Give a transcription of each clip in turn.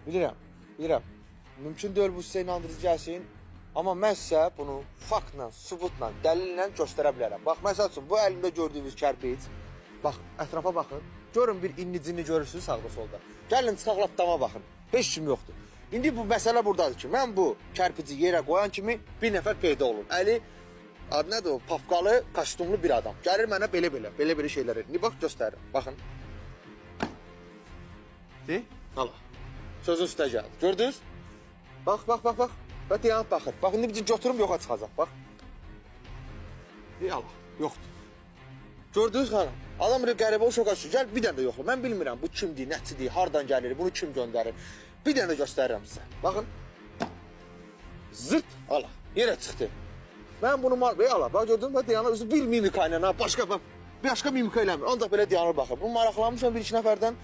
Bilirəm, bilirəm. Mümkün deyil bu sizə inandırıcı gəlsin. Amma mən sizə bunu faktla, sübutla, dəlillə göstərə bilərəm. Bax, məsəl üçün, bu əlimdə gördüyünüz kərpic. Bax, ətrafa baxın. Görün bir innicini görürsünüz sağda solda. Gəlin çıxaq lap dama baxın. Heç kim yoxdur. İndi bu məsələ buradadır ki, mən bu kərpici yerə qoyan kimi bir nəfər peyda olur. Əli, adı nədir o? Papqalı, kostyumlu bir adam. Gəlir mənə belə şeylər edir. İndi bax, göstərirəm. Baxın. Deyil? Allah. Sözün üstə gəldi. Gördünüz? Bax. Və dayanıb baxır. Bax, indi bir götürüm yoxa çıxacaq. Bax. Ey Allah, yoxdur. Gördünüz xanım? Adam bir qəribə o şoka düşür. Gəl bir dənə də yoxla. Mən bilmirəm bu kimdir, nəçidir, hardan gəlir, bunu kim göndərir. Bir dənə də göstərirəm sizə. Baxın. Zırt. Allah. Yerə çıxdı. Ben bunu ey Allah. Bax gördün mü? Dayanır. Bir mimika ilə, başqa mimika eləmir. Ancaq belə dayanır baxır. Bunu maraqlanmışam bir iki nəfərdən.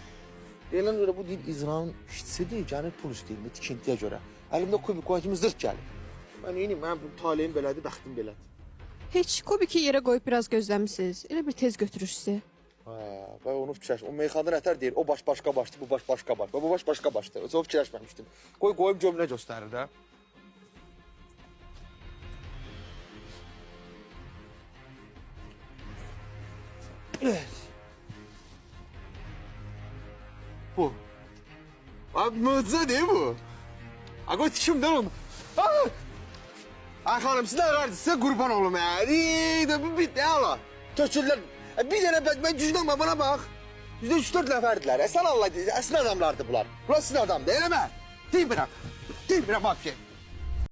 Deyilən görə bu deyil icranın işçisidir, gəlir pul istəyir, tikintiyə görə. Əlimdə kubik qoyan kimi zırt gəlir. Mən neyim, mən bu taleyim belədir, bəxtim belədir. Heç kubiki yerə qoyub biraz gözləmisiniz? Elə bir tez götürür sizi. Ben onu fikirləşdim. O meyxanda nətər deyir, o baş başqa başdır, bu baş başqa baş. Bu baş başqa başdır. O fikirləşməmişdim. Qoyub gömünə göstərir də. Evet. Bu. Abi mucize değil bu. Abi kimden oldu? Ay hanım size verdi, size kurban olum ya. De bu bitti Allah. Tökürler. Bir tane ben cüzdan var bana bak. %3-4 nəfərdirlər. Sən Allah deyir, əslin adamlardır bunlar. Bunlar sizin adamdır, eləmə. Deyim bırak. Deyim bırak bak şey.